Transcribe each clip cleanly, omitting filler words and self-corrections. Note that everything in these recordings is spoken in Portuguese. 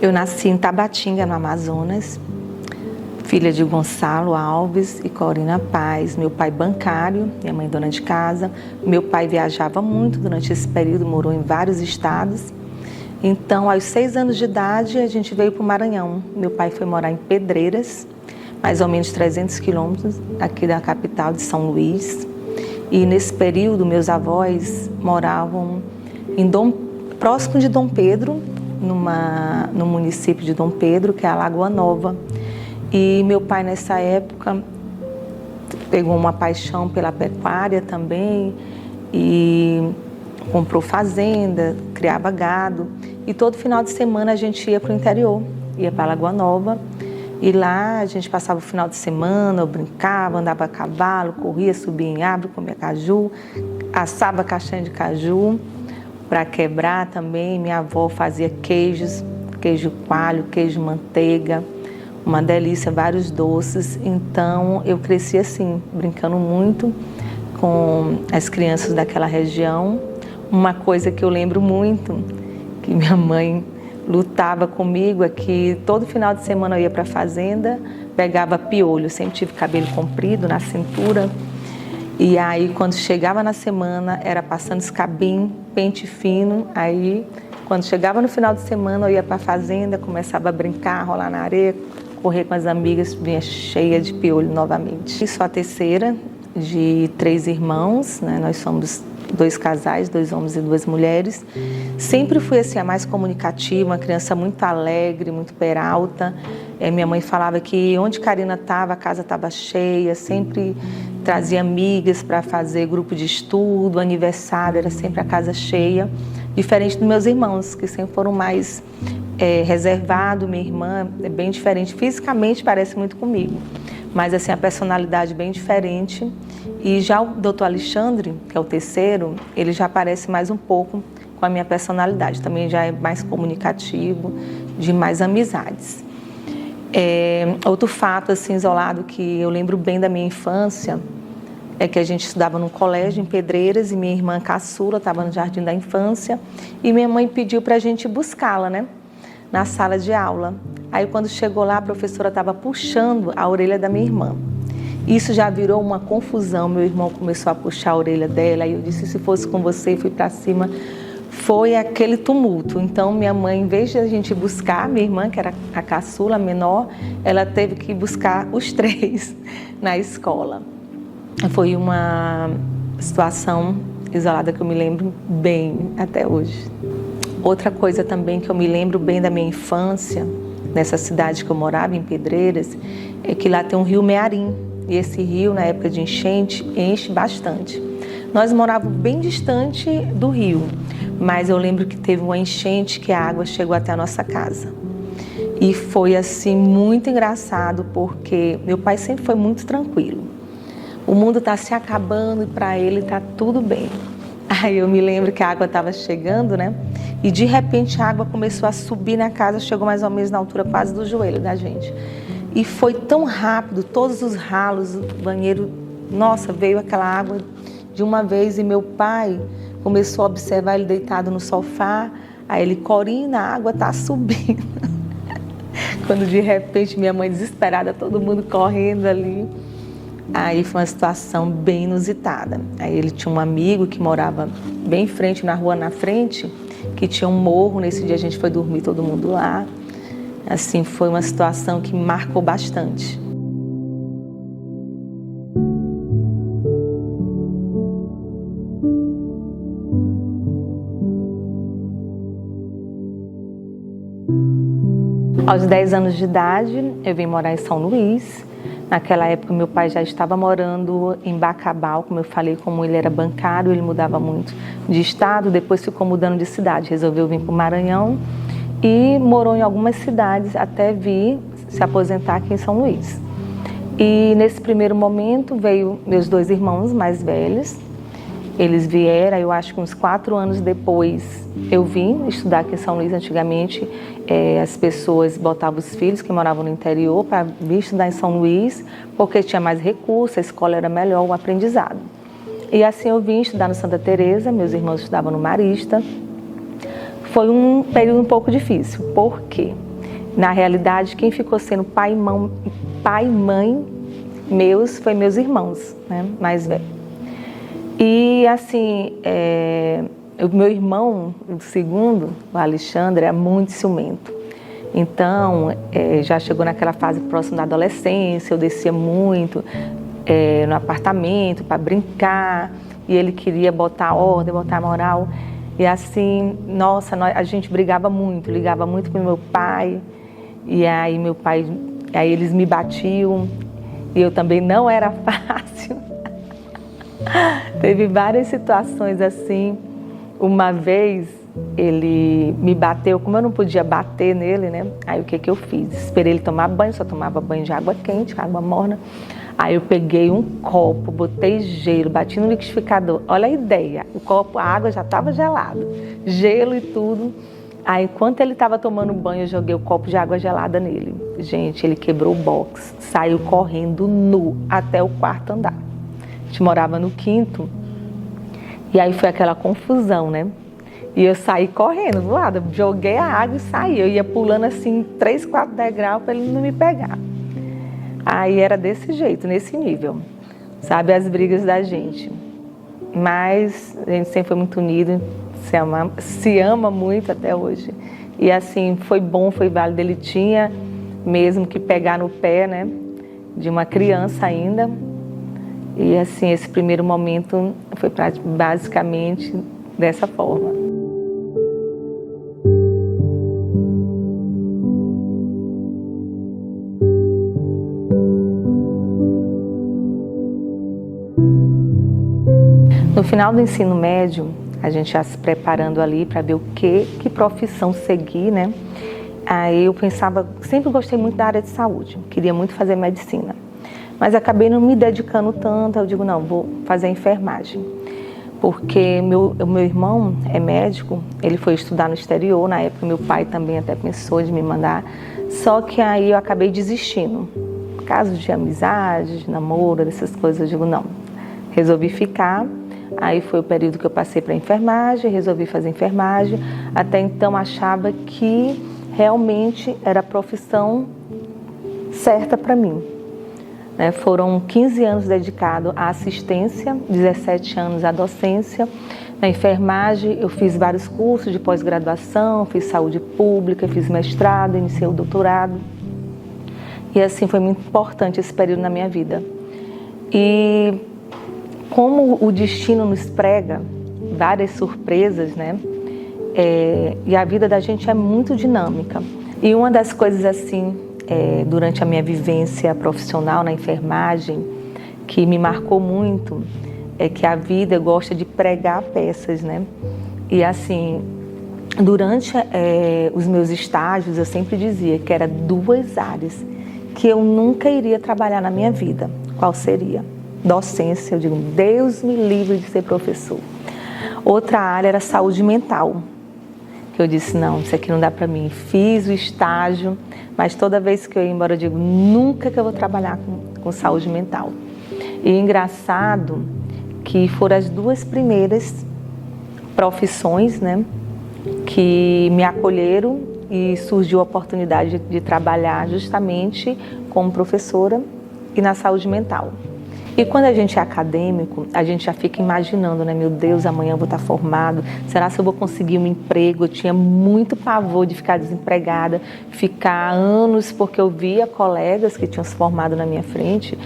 Eu nasci em Tabatinga, no Amazonas, filha de Gonçalo Alves e Corina Paz. Meu pai bancário, minha mãe dona de casa. Meu pai viajava muito durante esse período, morou em vários estados. Então, aos 6 anos de idade, a gente veio para o Maranhão. Meu pai foi morar em Pedreiras, mais ou menos 300 quilômetros aqui da capital de São Luís. E nesse período, meus avós moravam próximo de Dom Pedro, no município de Dom Pedro, que é a Lagoa Nova. E meu pai, nessa época, pegou uma paixão pela pecuária também e comprou fazenda, criava gado. E todo final de semana a gente ia para o interior, ia para a Lagoa Nova. E lá a gente passava o final de semana, eu brincava, andava a cavalo, corria, subia em árvore, comia caju, assava castanha de caju para quebrar também. Minha avó fazia queijos, queijo coalho, queijo manteiga, uma delícia, vários doces. Então eu cresci assim, brincando muito com as crianças daquela região. Uma coisa que eu lembro muito, que minha mãe lutava comigo, é que todo final de semana eu ia para a fazenda, pegava piolho, sempre tive cabelo comprido na cintura. E aí, quando chegava na semana, era passando escabim, pente fino. Aí, quando chegava no final de semana, eu ia para a fazenda, começava a brincar, rolar na areia, correr com as amigas, vinha cheia de piolho novamente. Sou a terceira de 3 irmãos, né? Nós somos 2 casais, 2 homens e 2 mulheres. Sempre fui assim, a mais comunicativa, uma criança muito alegre, muito peralta. Minha mãe falava que onde Karina estava, a casa estava cheia, sempre trazia amigas para fazer grupo de estudo, aniversário, era sempre a casa cheia. Diferente dos meus irmãos, que sempre foram mais reservados. Minha irmã é bem diferente, fisicamente parece muito comigo, mas assim, a personalidade bem diferente. E já o doutor Alexandre, que é o terceiro, ele já parece mais um pouco com a minha personalidade. Também já é mais comunicativo, de mais amizades. Outro fato assim, isolado que eu lembro bem da minha infância é que a gente estudava num colégio em Pedreiras e minha irmã caçula estava no jardim da infância e minha mãe pediu para a gente buscá-la, né, na sala de aula. Aí quando chegou lá, a professora estava puxando a orelha da minha irmã. Isso já virou uma confusão, meu irmão começou a puxar a orelha dela, aí eu disse, se fosse com você, fui para cima. Foi aquele tumulto. Então minha mãe, em vez de a gente buscar, minha irmã, que era a caçula, a menor, ela teve que buscar os 3 na escola. Foi uma situação isolada que eu me lembro bem até hoje. Outra coisa também que eu me lembro bem da minha infância, nessa cidade que eu morava, em Pedreiras, é que lá tem um rio Mearim. E esse rio, na época de enchente, enche bastante. Nós morávamos bem distante do rio, mas eu lembro que teve uma enchente que a água chegou até a nossa casa. E foi assim muito engraçado, porque meu pai sempre foi muito tranquilo. O mundo está se acabando e para ele está tudo bem. Aí eu me lembro que a água estava chegando, né? E de repente a água começou a subir na casa, chegou mais ou menos na altura quase do joelho da gente. E foi tão rápido, todos os ralos, o banheiro, nossa, veio aquela água de uma vez. E meu pai começou a observar ele deitado no sofá. Aí ele, Corina, a água está subindo. Quando de repente minha mãe desesperada, todo mundo correndo ali. Aí foi uma situação bem inusitada. Aí ele tinha um amigo que morava bem em frente, na rua na frente, que tinha um morro. Nesse dia a gente foi dormir todo mundo lá. Assim, foi uma situação que me marcou bastante. Aos 10 anos de idade, eu vim morar em São Luís. Naquela época, meu pai já estava morando em Bacabal, como eu falei, como ele era bancário, ele mudava muito de estado, depois ficou mudando de cidade, resolveu vir para o Maranhão. E morou em algumas cidades até vir se aposentar aqui em São Luís. E nesse primeiro momento veio meus 2 irmãos mais velhos. Eles vieram, eu acho que uns 4 anos depois eu vim estudar aqui em São Luís. Antigamente as pessoas botavam os filhos que moravam no interior para vir estudar em São Luís, porque tinha mais recursos, a escola era melhor, o aprendizado. E assim eu vim estudar no Santa Teresa, meus irmãos estudavam no Marista. Foi um período um pouco difícil, por quê? Na realidade, quem ficou sendo pai e mãe meus foi meus irmãos, né, mais velhos. E assim, o meu irmão, o segundo, o Alexandre, é muito ciumento. Então, já chegou naquela fase próxima da adolescência, eu descia muito no apartamento para brincar, e ele queria botar ordem, botar moral. E assim, nossa, a gente brigava muito, ligava muito com meu pai, e aí aí eles me batiam, e eu também não era fácil. Teve várias situações assim. Uma vez ele me bateu, como eu não podia bater nele, né? Aí o que eu fiz? Esperei ele tomar banho, só tomava banho de água quente, água morna. Aí eu peguei um copo, botei gelo, bati no liquidificador. Olha a ideia, o copo, a água já estava gelada, gelo e tudo. Aí enquanto ele estava tomando banho, eu joguei o copo de água gelada nele. Gente, ele quebrou o box, saiu correndo nu até o quarto andar. A gente morava no quinto, e aí foi aquela confusão, né? E eu saí correndo do lado, joguei a água e saí. Eu ia pulando assim 3, 4 degraus para ele não me pegar. Aí era desse jeito, nesse nível, sabe, as brigas da gente. Mas a gente sempre foi muito unido, se ama muito até hoje. E assim, foi bom, foi válido. Ele tinha mesmo que pegar no pé, né, de uma criança ainda. E assim, esse primeiro momento foi basicamente dessa forma. No final do ensino médio, a gente já se preparando ali para ver que profissão seguir, né? Aí eu pensava, sempre gostei muito da área de saúde, queria muito fazer medicina. Mas acabei não me dedicando tanto, eu digo, não, vou fazer enfermagem. Porque o meu irmão é médico, ele foi estudar no exterior, na época meu pai também até pensou de me mandar, só que aí eu acabei desistindo. Casos de amizade, de namoro, dessas coisas, eu digo, não, resolvi ficar. Aí foi o período que eu passei para enfermagem, resolvi fazer enfermagem. Até então achava que realmente era a profissão certa para mim. Foram 15 anos dedicados à assistência, 17 anos à docência. Na enfermagem eu fiz vários cursos de pós-graduação, fiz saúde pública, fiz mestrado, iniciei o doutorado. E assim foi muito importante esse período na minha vida. E como o destino nos prega várias surpresas, né? E a vida da gente é muito dinâmica. E uma das coisas assim, durante a minha vivência profissional na enfermagem, que me marcou muito, é que a vida gosta de pregar peças, né? E assim, durante os meus estágios, eu sempre dizia que eram 2 áreas que eu nunca iria trabalhar na minha vida. Qual seria? Docência, eu digo, Deus me livre de ser professor. Outra área era saúde mental, que eu disse, não, isso aqui não dá para mim. Fiz o estágio, mas toda vez que eu ia embora, eu digo, nunca que eu vou trabalhar com saúde mental. E engraçado que foram as 2 primeiras profissões, né, que me acolheram e surgiu a oportunidade de trabalhar justamente como professora e na saúde mental. E quando a gente é acadêmico, a gente já fica imaginando, né? Meu Deus, amanhã eu vou estar formado, será que eu vou conseguir um emprego? Eu tinha muito pavor de ficar desempregada, ficar anos, porque eu via colegas que tinham se formado na minha frente,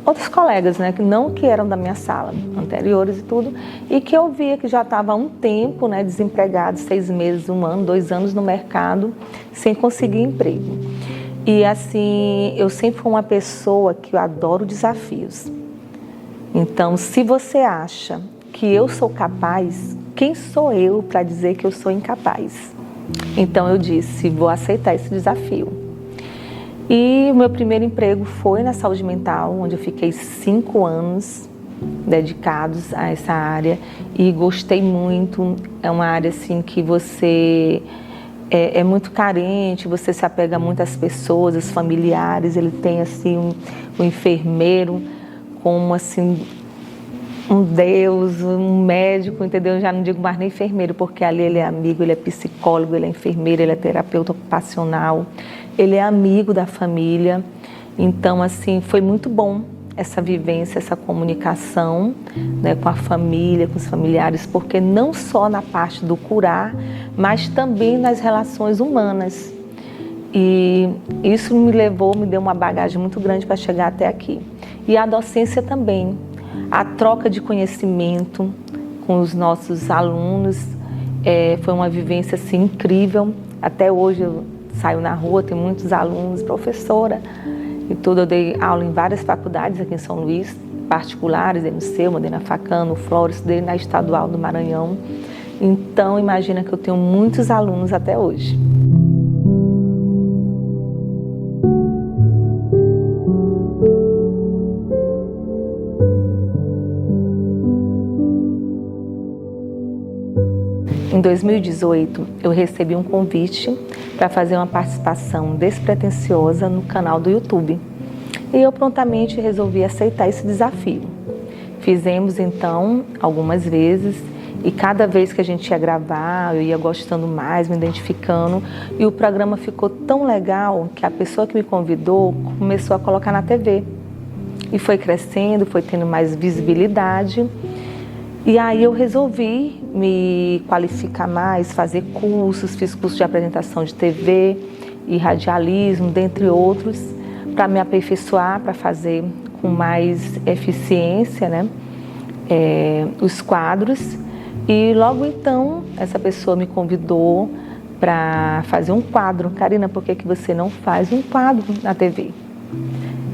outros colegas, né? Não que eram da minha sala, anteriores e tudo, e que eu via que já estava há um tempo, né? Desempregado, 6 meses, 1 ano, 2 anos no mercado, sem conseguir emprego. E assim, eu sempre fui uma pessoa que eu adoro desafios. Então, se você acha que eu sou capaz, quem sou eu para dizer que eu sou incapaz? Então eu disse, vou aceitar esse desafio. E o meu primeiro emprego foi na saúde mental, onde eu fiquei 5 anos dedicados a essa área e gostei muito. É uma área assim que você é muito carente, você se apega muito às pessoas, aos familiares. Ele tem assim um enfermeiro como assim um Deus, um médico, entendeu? Eu já não digo mais nem enfermeiro, porque ali ele é amigo, ele é psicólogo, ele é enfermeiro, ele é terapeuta ocupacional, ele é amigo da família. Então, assim, foi muito bom essa vivência, essa comunicação, né, com a família, com os familiares, porque não só na parte do curar, mas também nas relações humanas. E isso me deu uma bagagem muito grande para chegar até aqui. E a docência também, a troca de conhecimento com os nossos alunos, foi uma vivência assim, incrível. Até hoje eu saio na rua, tem muitos alunos, professora e tudo. Eu dei aula em várias faculdades aqui em São Luís, particulares, dei no Seu, dei na Facano, Flores, dei na Estadual do Maranhão. Então, imagina que eu tenho muitos alunos até hoje. Em 2018, eu recebi um convite para fazer uma participação despretensiosa no canal do YouTube. E eu prontamente resolvi aceitar esse desafio. Fizemos então algumas vezes e cada vez que a gente ia gravar, eu ia gostando mais, me identificando, e o programa ficou tão legal que a pessoa que me convidou começou a colocar na TV. E foi crescendo, foi tendo mais visibilidade. E aí eu resolvi me qualificar mais, fazer cursos, fiz curso de apresentação de TV e radialismo, dentre outros, para me aperfeiçoar, para fazer com mais eficiência, né, os quadros. E logo então, essa pessoa me convidou para fazer um quadro. Karina, por que você não faz um quadro na TV?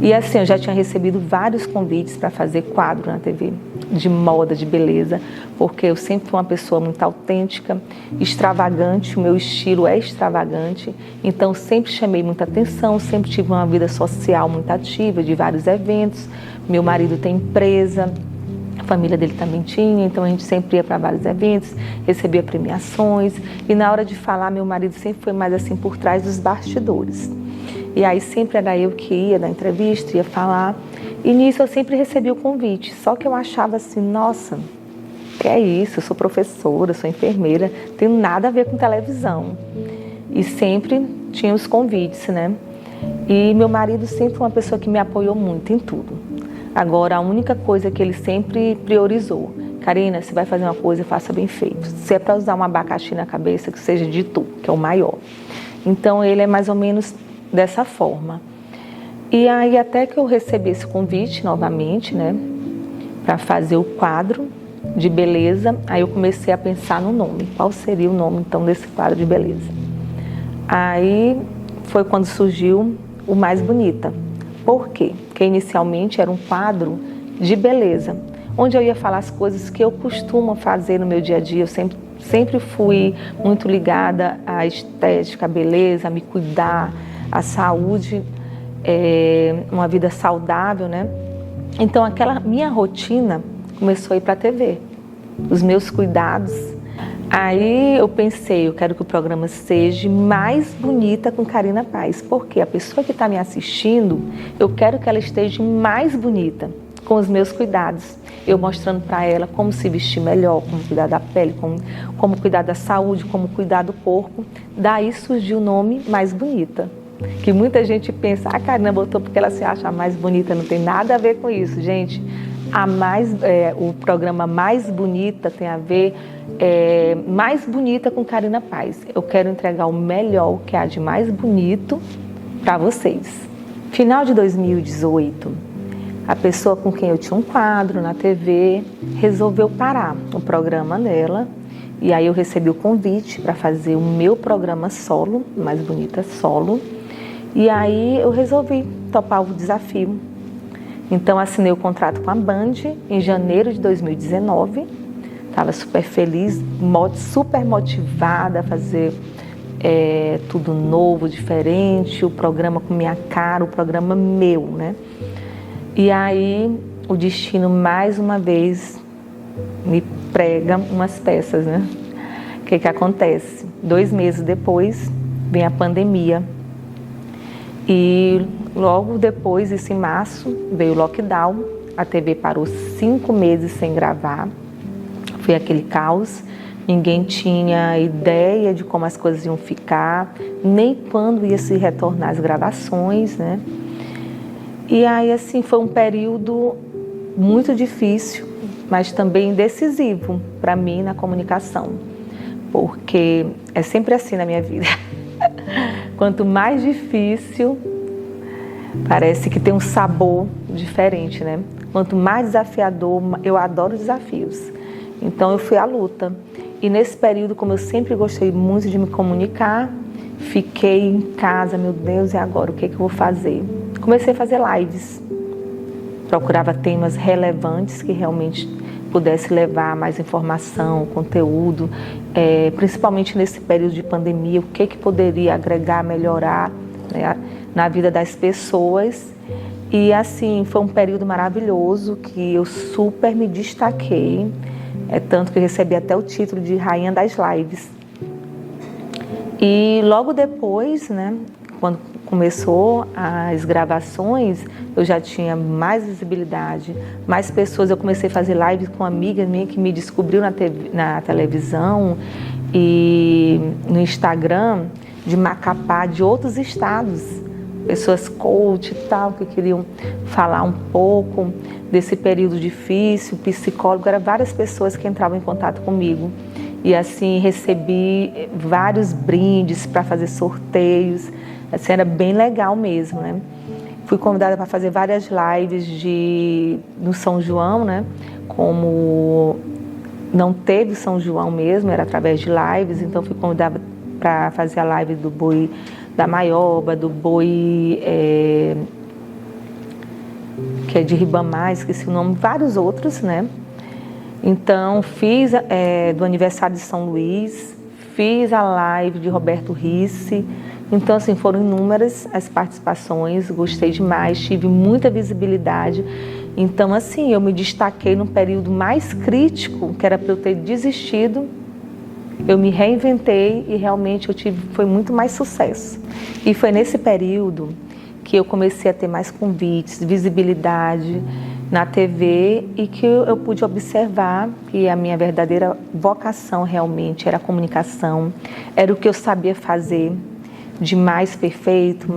E assim, eu já tinha recebido vários convites para fazer quadro na TV, de moda, de beleza, porque eu sempre fui uma pessoa muito autêntica, extravagante, o meu estilo é extravagante, então sempre chamei muita atenção, sempre tive uma vida social muito ativa, de vários eventos. Meu marido tem empresa, a família dele também tinha, então a gente sempre ia para vários eventos, recebia premiações, e na hora de falar, meu marido sempre foi mais assim por trás dos bastidores. E aí sempre era eu que ia dar entrevista, ia falar. E nisso eu sempre recebia o convite. Só que eu achava assim, nossa, que é isso? Eu sou professora, sou enfermeira, tenho nada a ver com televisão. E sempre tinha os convites, né? E meu marido sempre foi uma pessoa que me apoiou muito em tudo. Agora, a única coisa que ele sempre priorizou: Karina, se vai fazer uma coisa, faça bem feito. Se é para usar um abacaxi na cabeça, que seja de tu, que é o maior. Então, ele é mais ou menos dessa forma. E aí até que eu recebi esse convite novamente, né, para fazer o quadro de beleza, aí eu comecei a pensar no nome. Qual seria o nome então desse quadro de beleza? Aí foi quando surgiu o Mais Bonita. Por quê? Porque inicialmente era um quadro de beleza, onde eu ia falar as coisas que eu costumo fazer no meu dia a dia. Eu sempre fui muito ligada à estética, à beleza, a me cuidar, a saúde, uma vida saudável, né? Então aquela minha rotina começou a ir para a TV, os meus cuidados. Aí eu pensei, eu quero que o programa seja Mais Bonita com Karina Paz, porque a pessoa que está me assistindo, eu quero que ela esteja mais bonita, com os meus cuidados. Eu mostrando para ela como se vestir melhor, como cuidar da pele, como cuidar da saúde, como cuidar do corpo. Daí surgiu o nome Mais Bonita. Que muita gente pensa, a Karina botou porque ela se acha a mais bonita, não tem nada a ver com isso, gente. O programa Mais Bonita tem a ver, Mais Bonita com Karina Paz. Eu quero entregar o melhor, o que há de mais bonito para vocês. Final de 2018, a pessoa com quem eu tinha um quadro na TV resolveu parar o programa dela. E aí eu recebi o convite para fazer o meu programa solo, Mais Bonita Solo. E aí eu resolvi topar o desafio. Então assinei o contrato com a Band em janeiro de 2019. Estava super feliz, super motivada a fazer tudo novo, diferente, o programa com minha cara, o programa meu, né? E aí o destino mais uma vez me prega umas peças, né? O que acontece? 2 meses depois vem a pandemia. E logo depois, isso em março, veio o lockdown a TV parou 5 meses sem gravar. Foi aquele caos. Ninguém tinha ideia de como as coisas iam ficar, nem quando ia se retornar as gravações, né? E aí, assim, foi um período muito difícil, mas também decisivo para mim na comunicação, porque é sempre assim na minha vida. Quanto mais difícil, parece que tem um sabor diferente, né? Quanto mais desafiador, eu adoro desafios. Então eu fui à luta. E nesse período, como eu sempre gostei muito de me comunicar, fiquei em casa, meu Deus, e agora? O que é que eu vou fazer? Comecei a fazer lives. Procurava temas relevantes que realmente pudesse levar mais informação, conteúdo, principalmente nesse período de pandemia, o que poderia agregar, melhorar, né, na vida das pessoas. E assim, foi um período maravilhoso que eu super me destaquei, tanto que eu recebi até o título de Rainha das Lives. E logo depois, né, quando começou as gravações, eu já tinha mais visibilidade, mais pessoas. Eu comecei a fazer lives com amigas minhas que me descobriu na televisão e no Instagram, de Macapá, de outros estados, pessoas coach e tal, que queriam falar um pouco desse período difícil, psicólogo, eram várias pessoas que entravam em contato comigo. E assim, recebi vários brindes para fazer sorteios, assim, era bem legal mesmo, né? Fui convidada para fazer várias lives no São João, né? Como não teve São João mesmo, era através de lives, então fui convidada para fazer a live do boi da Maioba, do boi que é de Ribamar, esqueci o nome, vários outros, né? Então fiz do aniversário de São Luís, fiz a live de Roberto Risse. Então assim, foram inúmeras as participações, gostei demais, tive muita visibilidade. Então assim, eu me destaquei no período mais crítico, que era para eu ter desistido. Eu me reinventei e realmente foi muito mais sucesso. E foi nesse período que eu comecei a ter mais convites, visibilidade na TV e que eu pude observar que a minha verdadeira vocação realmente era a comunicação, era o que eu sabia fazer de mais perfeito,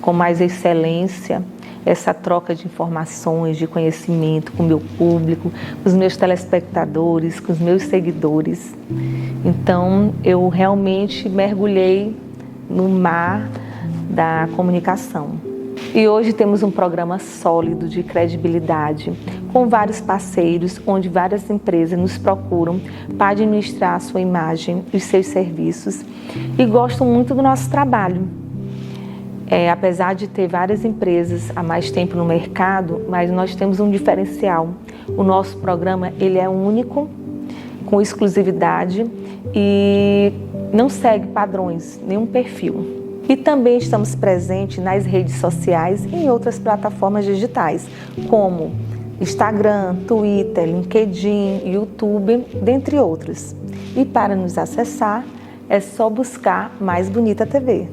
com mais excelência. Essa troca de informações, de conhecimento com o meu público, com os meus telespectadores, com os meus seguidores. Então, eu realmente mergulhei no mar da comunicação. E hoje temos um programa sólido de credibilidade, com vários parceiros, onde várias empresas nos procuram para administrar a sua imagem e os seus serviços. E gostam muito do nosso trabalho. Apesar de ter várias empresas há mais tempo no mercado, mas nós temos um diferencial. O nosso programa ele é único, com exclusividade e não segue padrões, nenhum perfil. E também estamos presentes nas redes sociais e em outras plataformas digitais, como Instagram, Twitter, LinkedIn, YouTube, dentre outros. E para nos acessar, é só buscar Mais Bonita TV.